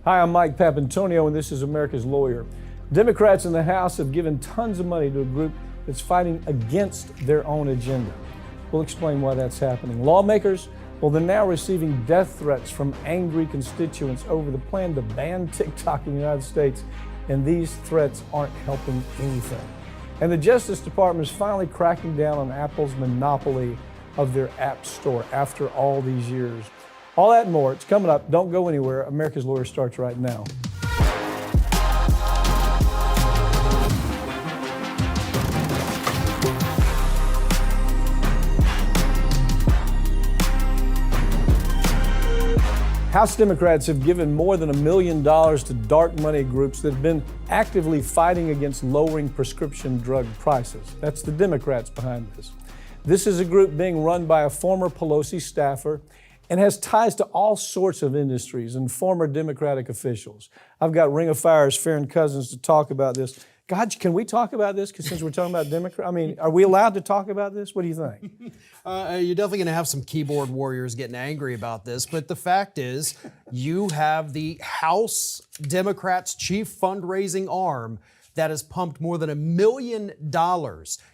Hi, I'm Mike Papantonio, and this is America's Lawyer. Democrats in the House have given tons of money to a group that's fighting against their own agenda. We'll explain why that's happening. Lawmakers, well, they're now receiving death threats from angry constituents over the plan to ban TikTok in the United States, and these threats aren't helping anything. And the Justice Department is finally cracking down on Apple's monopoly of their App Store after all these years. All that and more, it's coming up. Don't go anywhere. America's Lawyer starts right now. House Democrats have given more than $1 million to dark money groups that have been actively fighting against lowering prescription drug prices. That's the Democrats behind this. This is a group being run by a former Pelosi staffer and has ties to all sorts of industries and former Democratic officials. I've got Ring of Fire's Farron Cousins to talk about this. God, can we talk about this? Because since we're talking about Democrats, I mean, are we allowed to talk about this? What do you think? You're definitely going to have some keyboard warriors getting angry about this, but the fact is, you have the House Democrats' chief fundraising arm that has pumped more than $1 million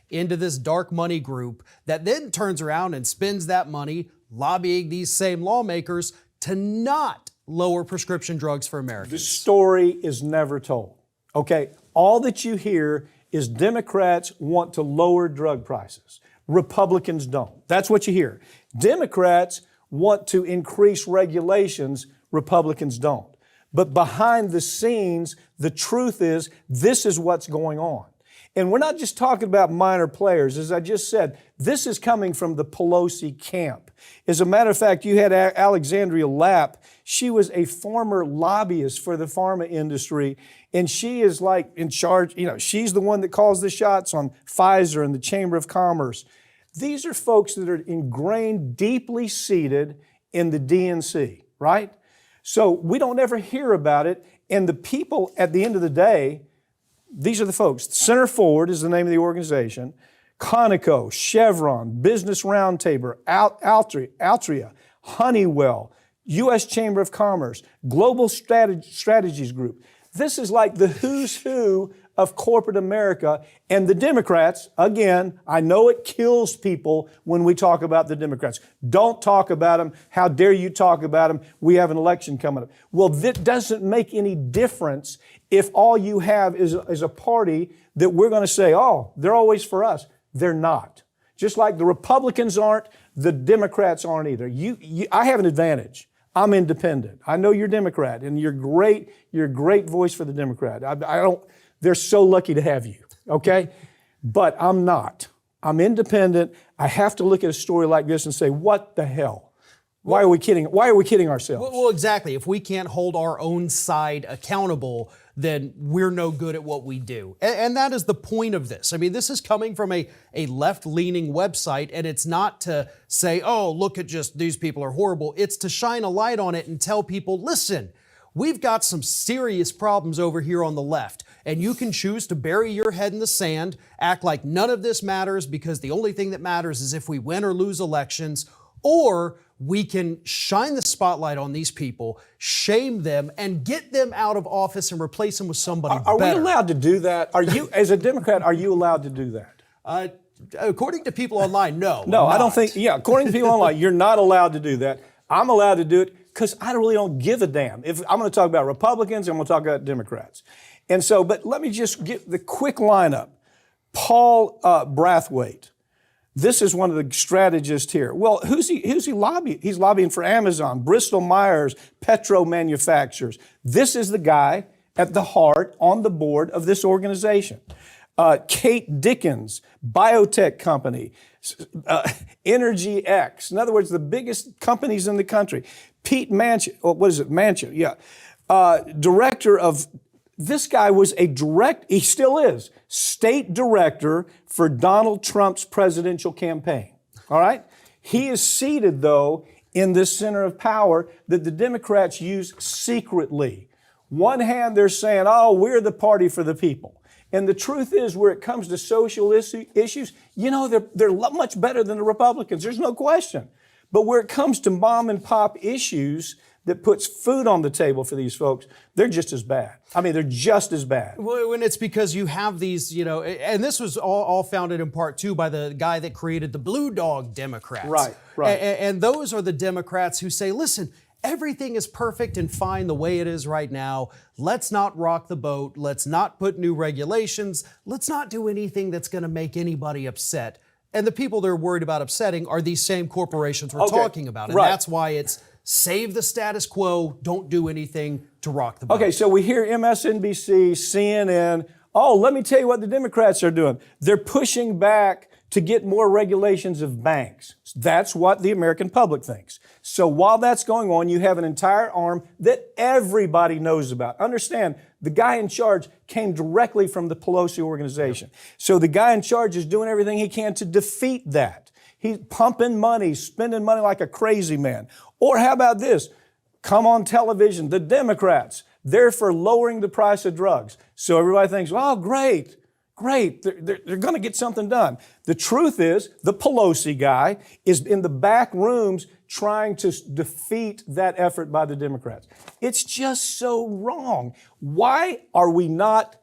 into this dark money group that then turns around and spends that money lobbying these same lawmakers to not lower prescription drugs for Americans. The story is never told, okay? All that you hear is Democrats want to lower drug prices. Republicans don't. That's what you hear. Democrats want to increase regulations. Republicans don't. But behind the scenes, the truth is this is what's going on. And we're not just talking about minor players. As I just said, this is coming from the Pelosi camp. As a matter of fact, you had Alexandria Lapp. She was a former lobbyist for the pharma industry, and she is like in charge. You know, she's the one that calls the shots on Pfizer and the Chamber of Commerce. These are folks that are ingrained, deeply seated in the DNC, right? So we don't ever hear about it. And the people at the end of the day, these are the folks. Center Forward is the name of the organization. Conoco, Chevron, Business Roundtable, Altria, Honeywell, U.S. Chamber of Commerce, Global Strategies Group. This is like the who's who of corporate America. And the Democrats, again, I know it kills people when we talk about the Democrats. Don't talk about them. How dare you talk about them? We have an election coming up. Well, that doesn't make any difference if all you have is a party that we're going to say, oh, they're always for us. They're not. Just like the Republicans aren't, the Democrats aren't either. I have an advantage. I'm independent. I know you're Democrat, and you're great. You're a great voice for the Democrat. They're so lucky to have you, okay? But I'm not. I'm independent. I have to look at a story like this and say, what the hell? Why are we kidding? Why are we kidding ourselves? Well, exactly. If we can't hold our own side accountable, then we're no good at what we do. And that is the point of this. I mean, this is coming from a left-leaning website, and it's not to say, oh, look at just these people are horrible. It's to shine a light on it and tell people, listen, we've got some serious problems over here on the left, and you can choose to bury your head in the sand, act like none of this matters because the only thing that matters is if we win or lose elections, or we can shine the spotlight on these people, shame them, and get them out of office and replace them with somebody better. Are we allowed to do that? Are you, as a Democrat, are you allowed to do that? According to people online, no. No, I don't think, according to people online, you're not allowed to do that. I'm allowed to do it because I really don't give a damn. If I'm going to talk about Republicans, I'm going to talk about Democrats. And so, but let me just get the quick lineup. Paul Brathwaite. This is one of the strategists here. Well, who's he lobbying? He's lobbying for Amazon, Bristol Myers, Petro Manufacturers. This is the guy at the heart, on the board of this organization. Kate Dickens, biotech company, Energy X. In other words, the biggest companies in the country. Pete Manchio, yeah. Director of, this guy was he still is, state director for Donald Trump's presidential campaign. All right? He is seated, though, in this center of power that the Democrats use secretly. One hand, they're saying, oh, we're the party for the people. And the truth is, where it comes to social issues, they're much better than the Republicans. There's no question. But where it comes to mom and pop issues, that puts food on the table for these folks, they're just as bad. I mean, they're just as bad. Well, when it's because you have these, and this was all founded in part too by the guy that created the Blue Dog Democrats. Right. And those are the Democrats who say, listen, everything is perfect and fine the way it is right now. Let's not rock the boat. Let's not put new regulations. Let's not do anything that's going to make anybody upset. And the people they're worried about upsetting are these same corporations we're talking about. And that's why it's save the status quo, don't do anything to rock the boat. Okay, so we hear MSNBC, CNN. Oh, let me tell you what the Democrats are doing. They're pushing back to get more regulations of banks. That's what the American public thinks. So while that's going on, you have an entire arm that everybody knows about. Understand, the guy in charge came directly from the Pelosi organization. So the guy in charge is doing everything he can to defeat that. He's pumping money, spending money like a crazy man. Or how about this? Come on television, the Democrats, they're for lowering the price of drugs. So everybody thinks, well, great. They're going to get something done. The truth is, the Pelosi guy is in the back rooms trying to defeat that effort by the Democrats. It's just so wrong. Why are we not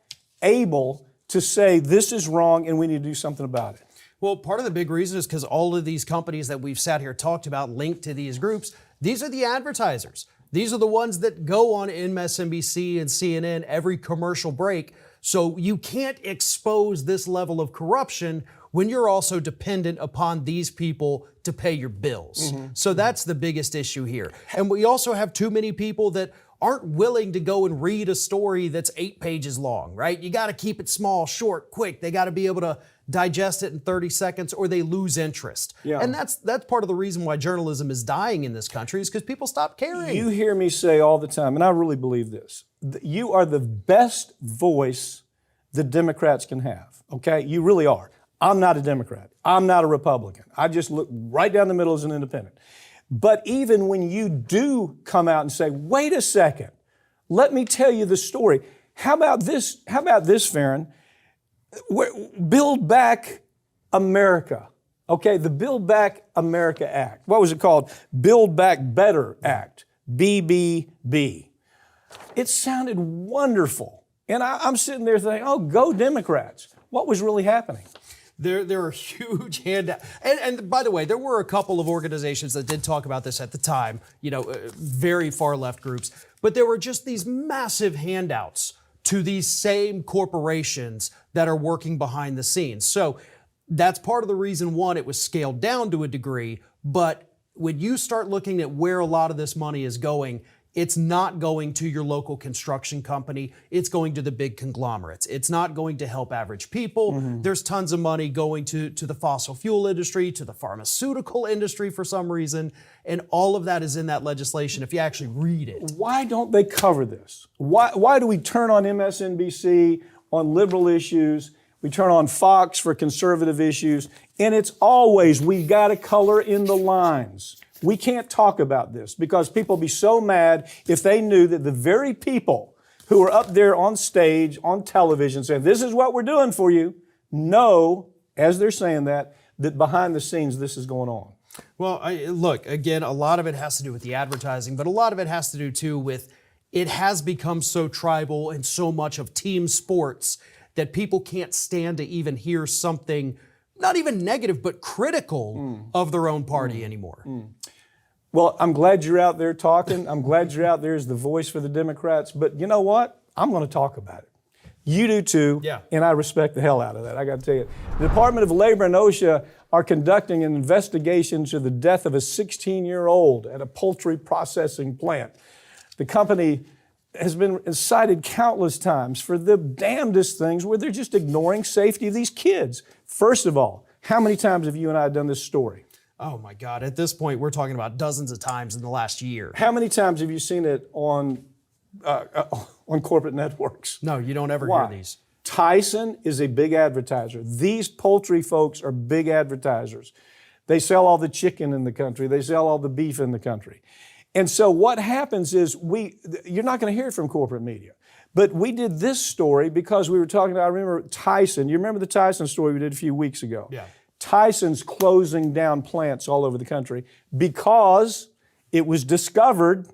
able to say this is wrong and we need to do something about it? Well, part of the big reason is because all of these companies that we've sat here talked about linked to these groups, these are the advertisers. These are the ones that go on MSNBC and CNN every commercial break. So you can't expose this level of corruption when you're also dependent upon these people to pay your bills. So that's the biggest issue here. And we also have too many people that aren't willing to go and read a story that's 8 pages long, right? You got to keep it small, short, quick. They got to be able to digest it in 30 seconds or they lose interest. Yeah. And that's part of the reason why journalism is dying in this country is because people stop caring. You hear me say all the time, and I really believe this, you are the best voice the Democrats can have, okay? You really are. I'm not a Democrat. I'm not a Republican. I just look right down the middle as an independent. But even when you do come out and say, wait a second, let me tell you the story. How about this, Farron? Build Back America. Okay, the Build Back America Act. What was it called? Build Back Better Act, BBB. It sounded wonderful. And I'm sitting there thinking, oh, go Democrats. What was really happening? There are huge handouts. And by the way, there were a couple of organizations that did talk about this at the time, very far left groups. But there were just these massive handouts to these same corporations that are working behind the scenes. So that's part of the reason, one, it was scaled down to a degree. But when you start looking at where a lot of this money is going, it's not going to your local construction company. It's going to the big conglomerates. It's not going to help average people. There's tons of money going to the fossil fuel industry, to the pharmaceutical industry for some reason. And all of that is in that legislation if you actually read it. Why don't they cover this? Why do we turn on MSNBC on liberal issues? We turn on Fox for conservative issues. And it's always, we got to color in the lines. We can't talk about this because people would be so mad if they knew that the very people who are up there on stage, on television, saying, this is what we're doing for you, know, as they're saying that behind the scenes this is going on. Well, look, again, a lot of it has to do with the advertising, but a lot of it has to do, too, with it has become so tribal and so much of team sports that people can't stand to even hear something not even negative, but critical of their own party anymore. Well, I'm glad you're out there talking. I'm glad you're out there as the voice for the Democrats. But you know what? I'm going to talk about it. You do too, and I respect the hell out of that. I got to tell you. The Department of Labor and OSHA are conducting an investigation into the death of a 16-year-old at a poultry processing plant. The company has been cited countless times for the damnedest things where they're just ignoring safety of these kids. First of all, how many times have you and I done this story? Oh my God, at this point, we're talking about dozens of times in the last year. How many times have you seen it on corporate networks? No, you don't ever hear these. Tyson is a big advertiser. These poultry folks are big advertisers. They sell all the chicken in the country. They sell all the beef in the country. And so what happens is you're not going to hear it from corporate media. But we did this story because we were talking about, I remember Tyson. You remember the Tyson story we did a few weeks ago? Yeah. Tyson's closing down plants all over the country because it was discovered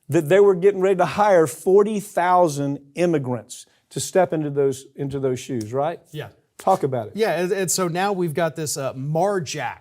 that they were getting ready to hire 40,000 immigrants to step into those shoes, right? Yeah. Talk about it. Yeah, and so now we've got this Marjack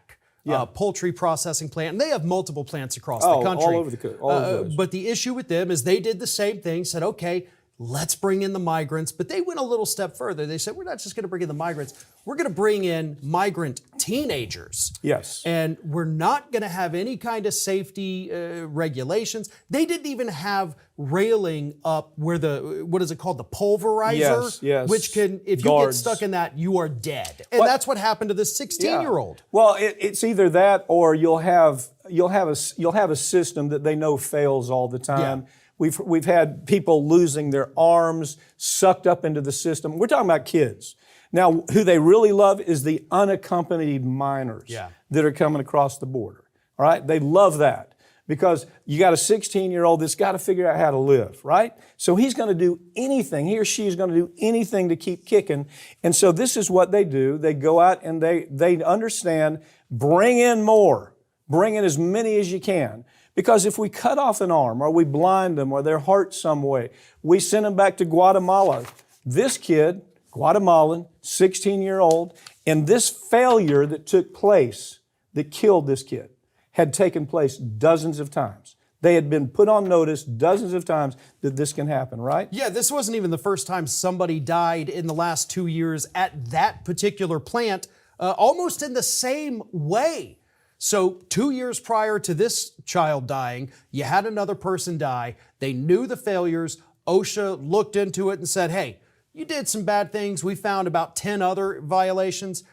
poultry processing plant, and they have multiple plants across the country. All over those. But the issue with them is they did the same thing, said, okay, let's bring in the migrants, but they went a little step further. They said, we're not just going to bring in the migrants, we're going to bring in migrant teenagers. Yes. And we're not going to have any kind of safety regulations. They didn't even have railing up where what is it called? The pulverizer? Yes. Which can, if you Guards. get stuck in that, you are dead. And that's what happened to this 16-year-old. Well, it's either that or you'll have a system that they know fails all the time. Yeah. We've had people losing their arms, sucked up into the system. We're talking about kids. Now, who they really love is the unaccompanied minors that are coming across the border. All right? They love that because you got a 16-year-old that's got to figure out how to live, right? So he's going to do anything. He or she is going to do anything to keep kicking. And so this is what they do. They go out and they understand, bring in more. Bring in as many as you can. Because if we cut off an arm or we blind them or they're hurt some way, we send them back to Guatemala. This kid, Guatemalan, 16-year-old, and this failure that took place that killed this kid had taken place dozens of times. They had been put on notice dozens of times that this can happen, right? Yeah, this wasn't even the first time somebody died in the last 2 years at that particular plant, almost in the same way. So 2 years prior to this child dying, you had another person die. They knew the failures. OSHA looked into it and said, hey, you did some bad things. We found about 10 other violations.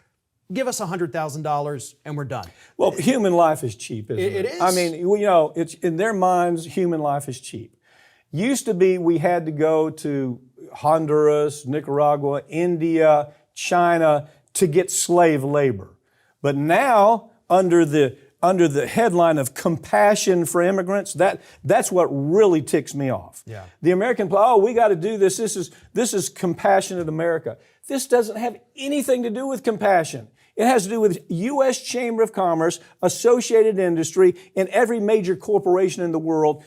Give us $100,000 and we're done. Well, human life is cheap, isn't it? It is. I mean, it's in their minds, human life is cheap. Used to be we had to go to Honduras, Nicaragua, India, China to get slave labor. But now, under the headline of compassion for immigrants, that's what really ticks me off. Yeah. The American, we got to do this. This is compassionate America. This doesn't have anything to do with compassion. It has to do with U.S. Chamber of Commerce, Associated Industry, and every major corporation in the world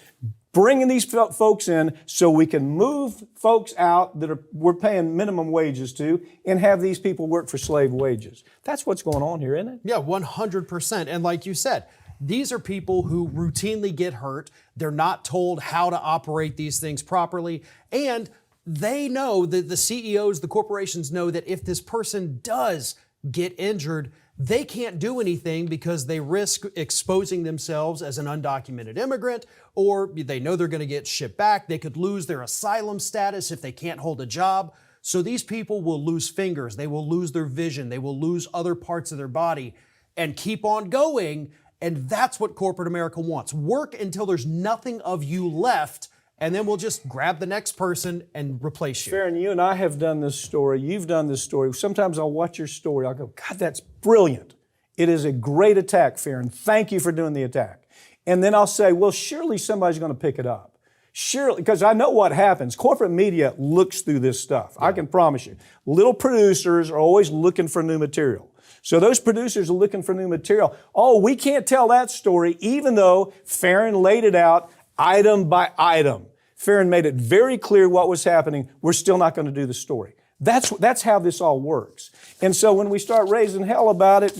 bringing these folks in so we can move folks out that we're paying minimum wages to and have these people work for slave wages. That's what's going on here, isn't it? Yeah, 100%. And like you said, these are people who routinely get hurt. They're not told how to operate these things properly. And they know that the CEOs, the corporations know that if this person does get injured, they can't do anything because they risk exposing themselves as an undocumented immigrant, or they know they're going to get shipped back. They could lose their asylum status if they can't hold a job. So these people will lose fingers, they will lose their vision, they will lose other parts of their body and keep on going. And that's what corporate America wants. Work until there's nothing of you left, and then we'll just grab the next person and replace you. Farron, you and I have done this story. You've done this story. Sometimes I'll watch your story. I'll go, God, that's brilliant. It is a great attack, Farron. Thank you for doing the attack. And then I'll say, well, surely somebody's going to pick it up. Surely, because I know what happens. Corporate media looks through this stuff. I can promise you. Little producers are always looking for new material. So those producers are looking for new material. Oh, we can't tell that story, even though Farron laid it out item by item. Farron made it very clear what was happening. We're still not going to do the story. That's how this all works. And so when we start raising hell about it,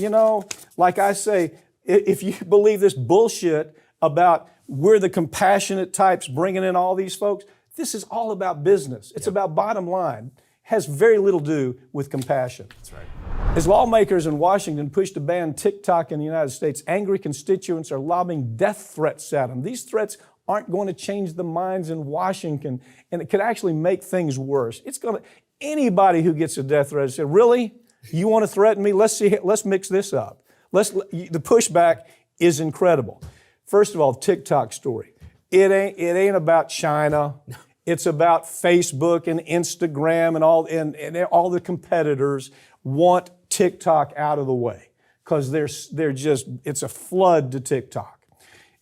like I say, if you believe this bullshit about we're the compassionate types bringing in all these folks, this is all about business. It's about bottom line. It has very little to do with compassion. That's right. As lawmakers in Washington push to ban TikTok in the United States, angry constituents are lobbing death threats at them. These threats aren't going to change the minds in Washington, and it could actually make things worse. Anybody who gets a death threat says, really? You want to threaten me? Let's mix this up. The pushback is incredible. First of all, TikTok story. It ain't about China. It's about Facebook and Instagram and all the competitors want TikTok out of the way because it's a flood to TikTok.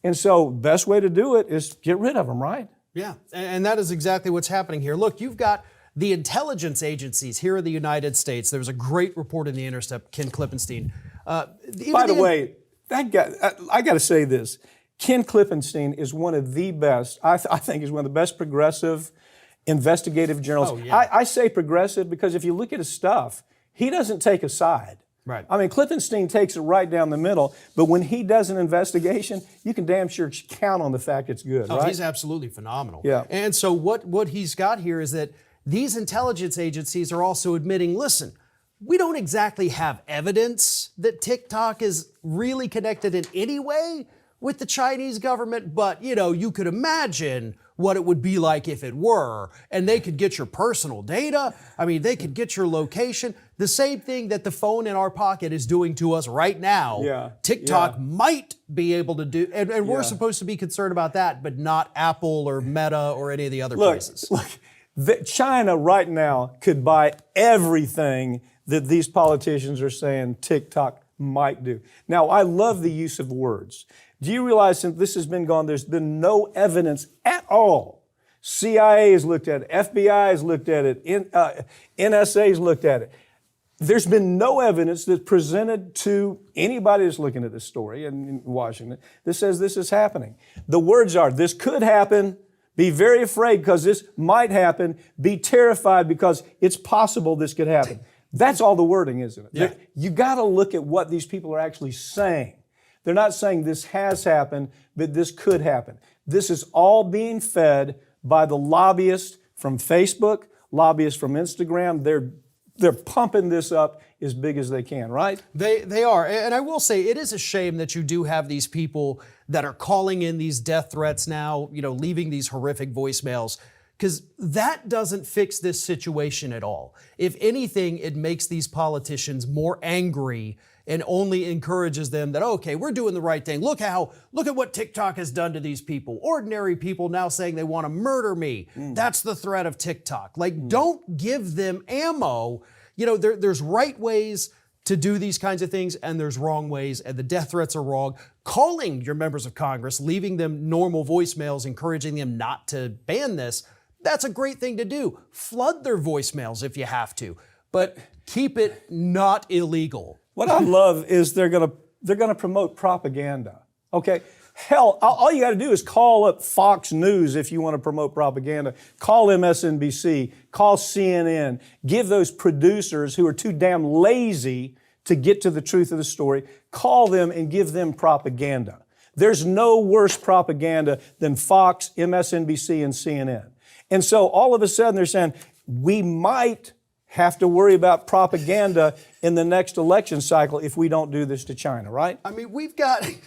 And so best way to do it is get rid of them, right? Yeah, and that is exactly what's happening here. Look, you've got the intelligence agencies here in the United States. There was a great report in The Intercept, Ken Klippenstein. By the way, that guy, I got to say this. Ken Klippenstein is one of the best, I think is one of the best progressive investigative journalists. Oh, yeah. I say progressive because if you look at his stuff, he doesn't take a side. Right. I mean, Klippenstein takes it right down the middle, but when he does an investigation, you can damn sure count on the fact it's good, Oh, right? he's absolutely phenomenal. Yeah. And so what he's got here is that these intelligence agencies are also admitting, listen, we don't exactly have evidence that TikTok is really connected in any way with the Chinese government, but you could imagine what it would be like if it were. And they could get your personal data. I mean, they could get your location. The same thing that the phone in our pocket is doing to us right now. Yeah. TikTok Yeah. might be able to do, and we're Yeah. supposed to be concerned about that, but not Apple or Meta or any of the other Look, places. China right now could buy everything that these politicians are saying TikTok might do. Now, I love the use of words. Do you realize since this has been gone, there's been no evidence at all? CIA has looked at it, FBI has looked at it, NSA has looked at it. There's been no evidence that's presented to anybody that's looking at this story in Washington that says this is happening. The words are, this could happen, be very afraid because this might happen, be terrified because it's possible this could happen. That's all the wording, isn't it? Yeah. You got to look at what these people are actually saying. They're not saying this has happened, but this could happen. This is all being fed by the lobbyists from Facebook, lobbyists from Instagram. They're pumping this up as big as they can, right? They are. And I will say it is a shame that you do have these people that are calling in these death threats now, leaving these horrific voicemails, because that doesn't fix this situation at all. If anything, it makes these politicians more angry and only encourages them that, okay, we're doing the right thing. Look at what TikTok has done to these people. Ordinary people now saying they want to murder me. That's the threat of TikTok. Don't give them ammo. There's right ways to do these kinds of things and there's wrong ways, and the death threats are wrong. Calling your members of Congress, leaving them normal voicemails, encouraging them not to ban this, that's a great thing to do. Flood their voicemails if you have to, but keep it not illegal. What I love is they're gonna promote propaganda. Okay, hell, all you got to do is call up Fox News if you want to promote propaganda. Call MSNBC, call CNN. Give those producers who are too damn lazy to get to the truth of the story, call them and give them propaganda. There's no worse propaganda than Fox, MSNBC, and CNN. And so all of a sudden they're saying we might have to worry about propaganda in the next election cycle if we don't do this to China, right? I mean,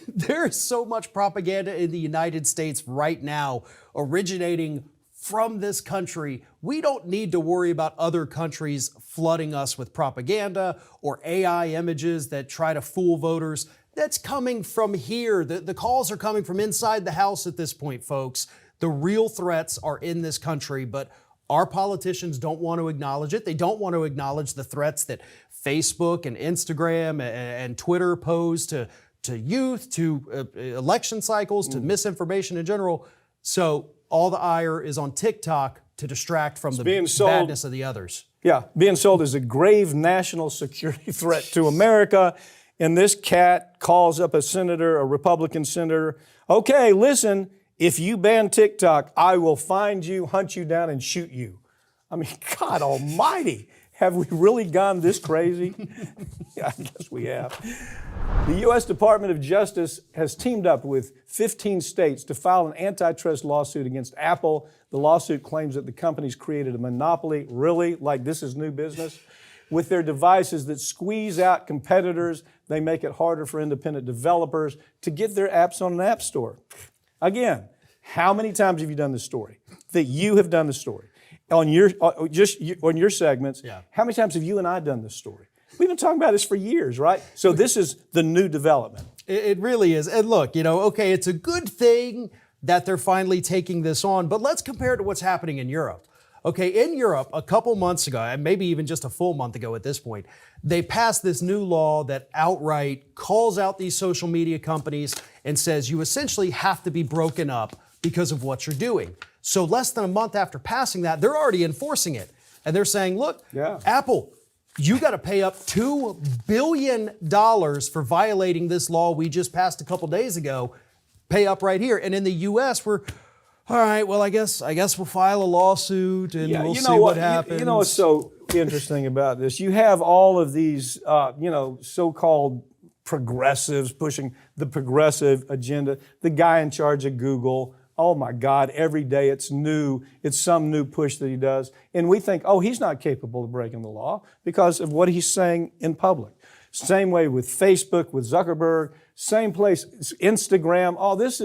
there is so much propaganda in the United States right now originating from this country. We don't need to worry about other countries flooding us with propaganda or AI images that try to fool voters. That's coming from here. The calls are coming from inside the house at this point, folks. The real threats are in this country, but our politicians don't want to acknowledge it. They don't want to acknowledge the threats that Facebook and Instagram and Twitter pose to youth, to election cycles, to misinformation in general. So all the ire is on TikTok to distract from the badness of the others. Yeah, being sold as a grave national security threat to America. And this cat calls up a senator, a Republican senator. Okay, listen, if you ban TikTok, I will find you, hunt you down, and shoot you. I mean, God almighty, have we really gone this crazy? Yeah, I guess we have. The U.S. Department of Justice has teamed up with 15 states to file an antitrust lawsuit against Apple. The lawsuit claims that the company's created a monopoly, really, like this is new business, with their devices that squeeze out competitors. They make it harder for independent developers to get their apps on an app store. Again, how many times have you done this story? That you have done the story on your segments. Yeah. How many times have you and I done this story? We've been talking about this for years, right? So this is the new development. It really is. And look, okay, it's a good thing that they're finally taking this on, but let's compare it to what's happening in Europe. Okay, in Europe, a couple months ago, and maybe even just a full month ago at this point, they passed this new law that outright calls out these social media companies and says you essentially have to be broken up because of what you're doing. So less than a month after passing that, they're already enforcing it. And they're saying, look, Apple, you got to pay up $2 billion for violating this law we just passed a couple days ago. pay up right here. And in the U.S., we're, all right, well, I guess we'll file a lawsuit and we'll see what happens. You know what's so interesting about this? You have all of these, so-called progressives pushing the progressive agenda. The guy in charge of Google, oh my God, every day it's new. It's some new push that he does. And we think, oh, he's not capable of breaking the law because of what he's saying in public. Same way with Facebook, with Zuckerberg, same place, Instagram. Oh, this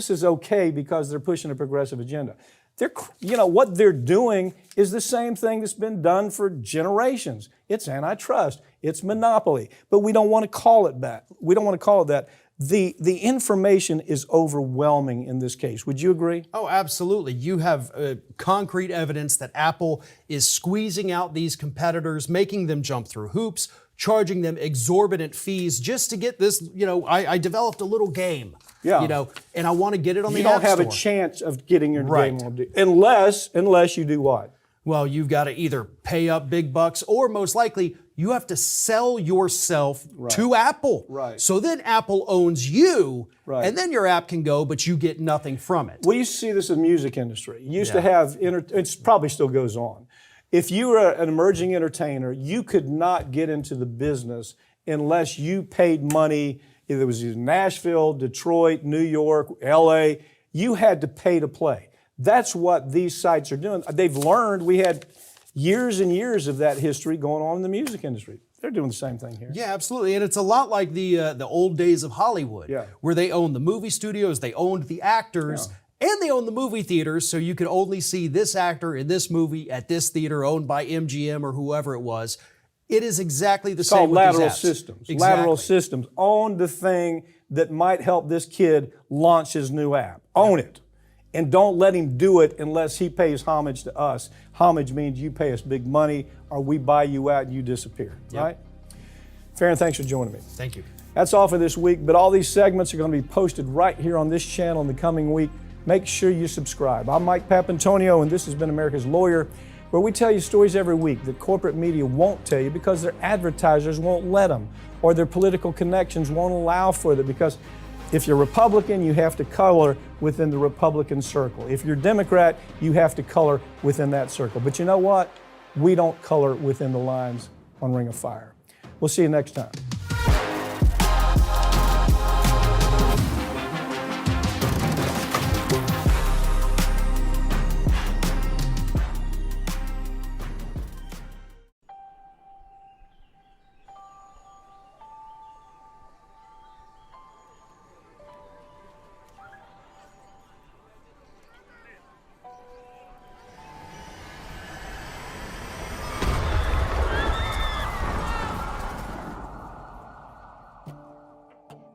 is okay because they're pushing a progressive agenda. What they're doing is the same thing that's been done for generations. It's antitrust. It's monopoly. But we don't want to call it that. We don't want to call it that. The information is overwhelming in this case. Would you agree? Oh, absolutely. You have concrete evidence that Apple is squeezing out these competitors, making them jump through hoops, charging them exorbitant fees just to get this. I developed a little game. Yeah. And I want to get it on the App Store. You don't have Store. a chance of getting your game on unless you do what? Well, you've got to either pay up big bucks or most likely you have to sell yourself to Apple. Right. So then Apple owns you, Right. and then your app can go, but you get nothing from it. We used to see this in the music industry. You used to have, it probably still goes on. If you were an emerging entertainer, you could not get into the business unless you paid money. If it was in Nashville, Detroit, New York, LA, you had to pay to play. That's what these sites are doing. They've learned. We had years and years of that history going on in the music industry. They're doing the same thing here. Yeah, absolutely. And it's a lot like the old days of Hollywood, where they owned the movie studios, they owned the actors, and they owned the movie theaters, so you could only see this actor in this movie at this theater owned by MGM or whoever it was. It is exactly the same with lateral these apps. systems. Exactly. Lateral systems. Own the thing that might help this kid launch his new app. Own it. And don't let him do it unless he pays homage to us. Homage means you pay us big money or we buy you out and you disappear, right? Farron, thanks for joining me. Thank you. That's all for this week, but all these segments are going to be posted right here on this channel in the coming week. Make sure you subscribe. I'm Mike Papantonio, and this has been America's Lawyer, where we tell you stories every week that corporate media won't tell you because their advertisers won't let them, or their political connections won't allow for it, because if you're Republican, you have to color within the Republican circle. If you're Democrat, you have to color within that circle. But you know what? We don't color within the lines on Ring of Fire. We'll see you next time.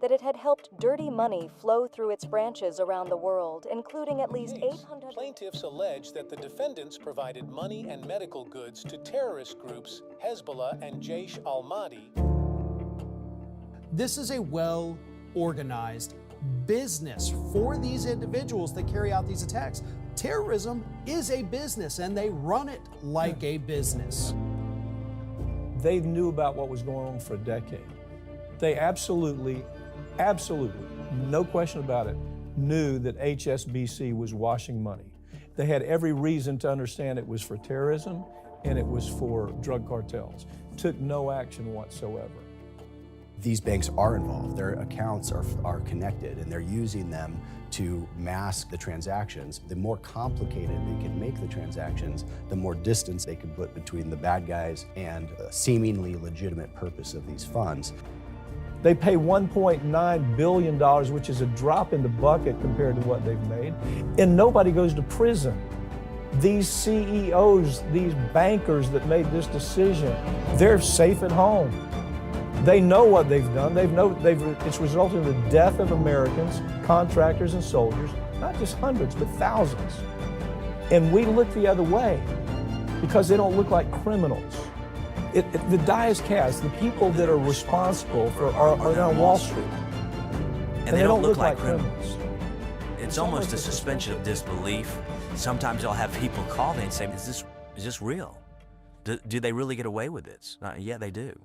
That it had helped dirty money flow through its branches around the world, including at least 800... Plaintiffs allege that the defendants provided money and medical goods to terrorist groups Hezbollah and Jaish al-Mahdi. This is a well-organized business for these individuals that carry out these attacks. Terrorism is a business, and they run it like a business. They knew about what was going on for a decade. They absolutely, no question about it, knew that HSBC was washing money. They had every reason to understand it was for terrorism and it was for drug cartels. Took no action whatsoever. These banks are involved. Their accounts are connected, and they're using them to mask the transactions. The more complicated they can make the transactions, the more distance they can put between the bad guys and a seemingly legitimate purpose of these funds. They pay $1.9 billion, which is a drop in the bucket compared to what they've made, and nobody goes to prison. These CEOs, these bankers that made this decision, they're safe at home. They know what they've done. It's resulted in the death of Americans, contractors and soldiers, not just hundreds, but thousands. And we look the other way because they don't look like criminals. The die is cast. The people that are responsible are on Wall Street. And they don't look like criminals. It's almost a suspension of disbelief. Sometimes I'll have people call me and say, is this real? Do they really get away with this? Yeah, they do.